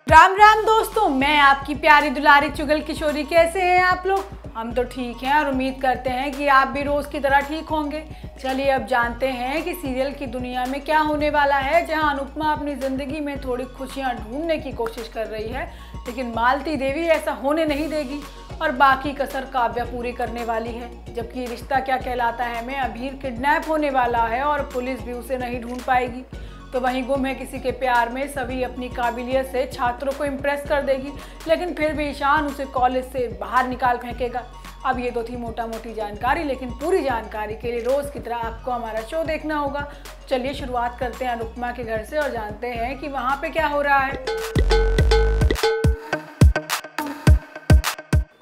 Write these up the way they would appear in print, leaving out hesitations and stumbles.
राम राम दोस्तों, मैं आपकी प्यारी दुलारी चुगल किशोरी। कैसे हैं आप लोग? हम तो ठीक हैं और उम्मीद करते हैं कि आप भी रोज़ की तरह ठीक होंगे। चलिए अब जानते हैं कि सीरियल की दुनिया में क्या होने वाला है, जहां अनुपमा अपनी ज़िंदगी में थोड़ी खुशियां ढूंढने की कोशिश कर रही है, लेकिन मालती देवी ऐसा होने नहीं देगी और बाकी कसर काव्या पूरी करने वाली है। जबकि रिश्ता क्या कहलाता है में अभीर किडनैप होने वाला है और पुलिस भी उसे नहीं ढूंढ पाएगी। तो वहीं गुम है किसी के प्यार में सभी अपनी काबिलियत से छात्रों को इम्प्रेस कर देगी, लेकिन फिर भी ईशान उसे कॉलेज से बाहर निकाल फेंकेगा। अब ये तो थी मोटा मोटी जानकारी, लेकिन पूरी जानकारी के लिए रोज़ की तरह आपको हमारा शो देखना होगा। चलिए शुरुआत करते हैं अनुपमा के घर से और जानते हैं कि वहाँ पे क्या हो रहा है।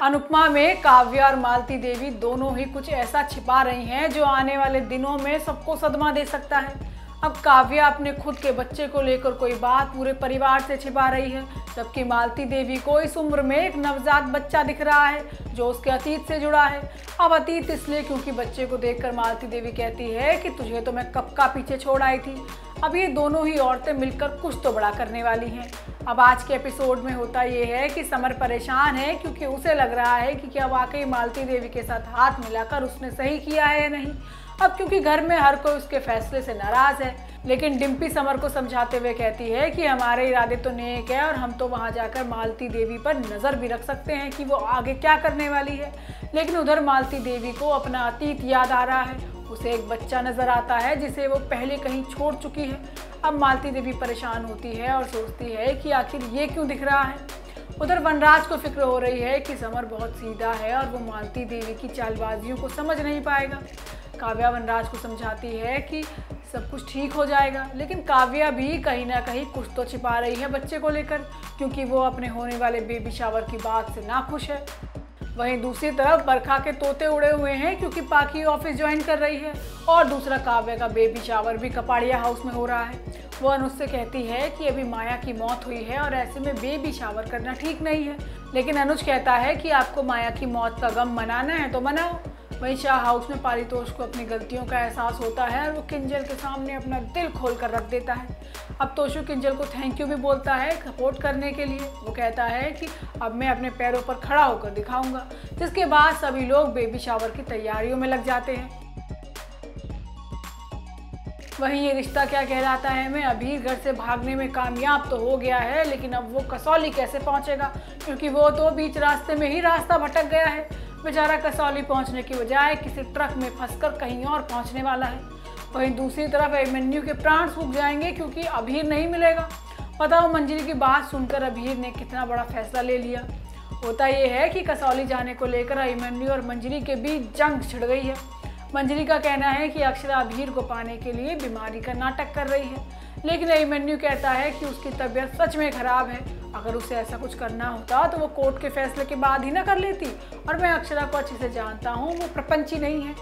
अनुपमा में काव्या और मालती देवी दोनों ही कुछ ऐसा छिपा रही हैं जो आने वाले दिनों में सबको सदमा दे सकता है। अब काव्या अपने खुद के बच्चे को लेकर कोई बात पूरे परिवार से छिपा रही है, जबकि मालती देवी को इस उम्र में एक नवजात बच्चा दिख रहा है जो उसके अतीत से जुड़ा है। अब अतीत इसलिए क्योंकि बच्चे को देखकर मालती देवी कहती है कि तुझे तो मैं कब का पीछे छोड़ आई थी। अब ये दोनों ही औरतें मिलकर कुछ तो बड़ा करने वाली हैं। अब आज के एपिसोड में होता ये है कि समर परेशान है क्योंकि उसे लग रहा है कि क्या वाकई मालती देवी के साथ हाथ मिलाकर उसने सही किया है या नहीं। अब क्योंकि घर में हर कोई उसके फैसले से नाराज़ है, लेकिन डिम्पी समर को समझाते हुए कहती है कि हमारे इरादे तो नेक है और हम तो वहां जाकर मालती देवी पर नज़र भी रख सकते हैं कि वो आगे क्या करने वाली है। लेकिन उधर मालती देवी को अपना अतीत याद आ रहा है। उसे एक बच्चा नज़र आता है जिसे वो पहले कहीं छोड़ चुकी है। अब मालती देवी परेशान होती है और सोचती है कि आखिर ये क्यों दिख रहा है। उधर वनराज को फिक्र हो रही है कि समर बहुत सीधा है और वो मालती देवी की चालबाजियों को समझ नहीं पाएगा। काव्या वनराज को समझाती है कि सब कुछ ठीक हो जाएगा, लेकिन काव्या भी कहीं ना कहीं कुछ तो छिपा रही है बच्चे को लेकर, क्योंकि वो अपने होने वाले बेबी शावर की बात से नाखुश है। वहीं दूसरी तरफ बरखा के तोते उड़े हुए हैं क्योंकि पाखी ऑफिस ज्वाइन कर रही है, और दूसरा काव्या का बेबी शावर भी कपाड़िया हाउस में हो रहा है। वो अनुज से कहती है कि अभी माया की मौत हुई है और ऐसे में बेबी शावर करना ठीक नहीं है, लेकिन अनुज कहता है कि आपको माया की मौत का गम मनाना है तो मनाओ। वहीं शाह हाउस में पारितोष को अपनी गलतियों का एहसास होता है और वो किंजल के सामने अपना दिल खोल कर रख देता है। अब तोशु किंजल को थैंक यू भी बोलता है सपोर्ट करने के लिए। वो कहता है कि अब मैं अपने पैरों पर खड़ा होकर दिखाऊंगा, जिसके बाद सभी लोग बेबी शावर की तैयारियों में लग जाते हैं। वहीं ये रिश्ता क्या कहलाता है में अभीर घर से भागने में कामयाब तो हो गया है, लेकिन अब वो कसौली कैसे पहुंचेगा, क्योंकि वो तो बीच रास्ते में ही रास्ता भटक गया है। बेचारा कसौली पहुंचने की बजाय किसी ट्रक में फंसकर कहीं और पहुंचने वाला है। वहीं दूसरी तरफ अभिमन्यु के प्राण सूख जाएंगे क्योंकि अभीर नहीं मिलेगा। बताओ मंजरी की बात सुनकर अभीर ने कितना बड़ा फैसला ले लिया। होता ये है कि कसौली जाने को लेकर अभिमन्यु और मंजरी के बीच जंग छिड़ गई है। मंजरी का कहना है कि अक्षरा अभीर को पाने के लिए बीमारी का नाटक कर रही है, लेकिन अभिमन्यु कहता है कि उसकी तबीयत सच में खराब है। अगर उसे ऐसा कुछ करना होता तो वो कोर्ट के फैसले के बाद ही ना कर लेती, और मैं अक्षरा को अच्छे से जानता हूँ, वो प्रपंची नहीं है।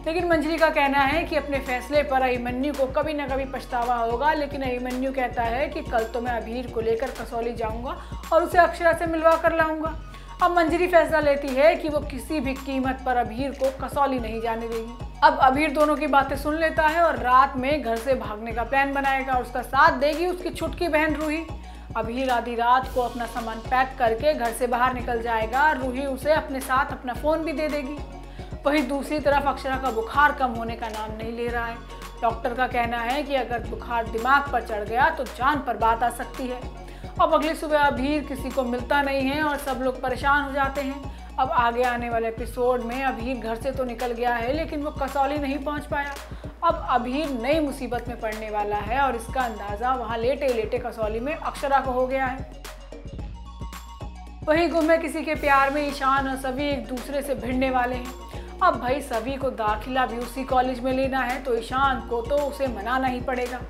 लेकिन मंजरी का कहना है कि अपने फैसले पर अभिमन्यु को कभी ना कभी पछतावा होगा, लेकिन अभिमन्यु कहता है कि कल तो मैं अभीर को लेकर कसौली जाऊँगा और उसे अक्षरा से मिलवा कर लाऊंगा। अब मंजरी फैसला लेती है कि वो किसी भी कीमत पर अभीर को कसौली नहीं जाने देगी। अब अभीर दोनों की बातें सुन लेता है और रात में घर से भागने का प्लान बनाएगा और उसका साथ देगी उसकी छुटकी बहन रूही। अभीर आधी रात को अपना सामान पैक करके घर से बाहर निकल जाएगा। रूही उसे अपने साथ अपना फ़ोन भी दे देगी। वहीं दूसरी तरफ अक्षरा का बुखार कम होने का नाम नहीं ले रहा है। डॉक्टर का कहना है कि अगर बुखार दिमाग पर चढ़ गया तो जान पर बात आ सकती है। अब अगली सुबह अभीर किसी को मिलता नहीं है और सब लोग परेशान हो जाते हैं। अब आगे आने वाले एपिसोड में अभीर घर से तो निकल गया है, लेकिन वो कसौली नहीं पहुंच पाया। अब अभीर नई मुसीबत में पड़ने वाला है और इसका अंदाज़ा वहां लेटे लेटे कसौली में अक्षरा को हो गया है। वहीं गुम है किसी के प्यार में ईशान और सभी एक दूसरे से भिड़ने वाले हैं। अब भाई सभी को दाखिला भी उसी कॉलेज में लेना है, तो ईशान को तो उसे मनाना ही पड़ेगा।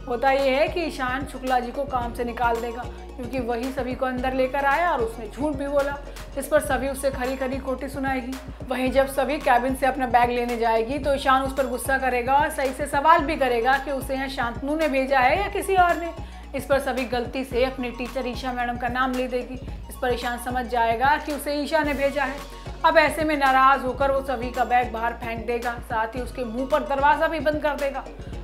होता यह है कि ईशान शुक्ला जी को काम से निकाल देगा, क्योंकि वही सभी को अंदर लेकर आया और उसने झूठ भी बोला, जिस पर सभी उससे खरी खरी खोटी सुनाएगी। वहीं जब सभी कैबिन से अपना बैग लेने जाएगी तो ईशान उस पर गुस्सा करेगा और सही से सवाल भी करेगा कि उसे यहाँ शांतनु ने भेजा है या किसी और ने। इस पर सभी गलती से अपनी टीचर ईशा मैडम का नाम ले देगी। इस पर ईशान समझ जाएगा कि उसे ईशा ने भेजा है। अब ऐसे में नाराज होकर वो सभी का बैग बाहर फेंक देगा, साथ ही उसके मुंह पर दरवाज़ा भी बंद कर देगा।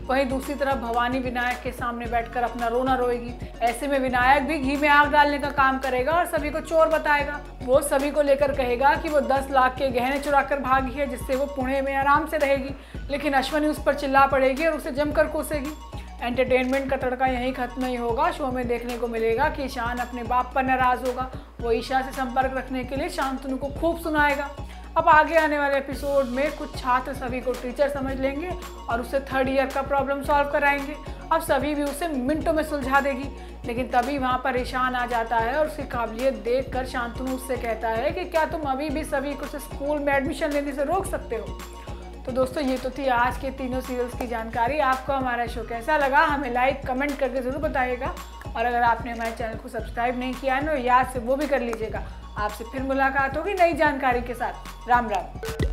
वहीं दूसरी तरफ भवानी विनायक के सामने बैठकर अपना रोना रोएगी। ऐसे में विनायक भी घी में आग डालने का काम करेगा और सभी को चोर बताएगा। वो सभी को लेकर कहेगा कि वो 10 लाख के गहने चुरा कर भागी है, जिससे वो पुणे में आराम से रहेगी। लेकिन अश्वनी उस पर चिल्ला पड़ेगी और उसे जमकर कोसेगी। एंटरटेनमेंट का तड़का यहीं खत्म नहीं होगा। शो में देखने को मिलेगा कि ईशान अपने बाप पर नाराज होगा। वो ईशा से संपर्क रखने के लिए शांतनु को खूब सुनाएगा। अब आगे आने वाले एपिसोड में कुछ छात्र सभी को टीचर समझ लेंगे और उसे 3rd ईयर का प्रॉब्लम सॉल्व कराएंगे। अब सभी भी उसे मिनटों में सुलझा देगी। लेकिन तभी वहाँ पर ईशान आ जाता है और उसकी काबिलियत देखकर शांतनु उससे कहता है कि क्या तुम अभी भी सभी को स्कूल में एडमिशन लेने से रोक सकते हो। तो दोस्तों ये तो थी आज के तीनों सीरियल्स की जानकारी। आपको हमारा शो कैसा लगा हमें लाइक कमेंट करके ज़रूर बताइएगा। और अगर आपने हमारे चैनल को सब्सक्राइब नहीं किया है तो याद से वो भी कर लीजिएगा। आपसे फिर मुलाकात होगी नई जानकारी के साथ। राम राम।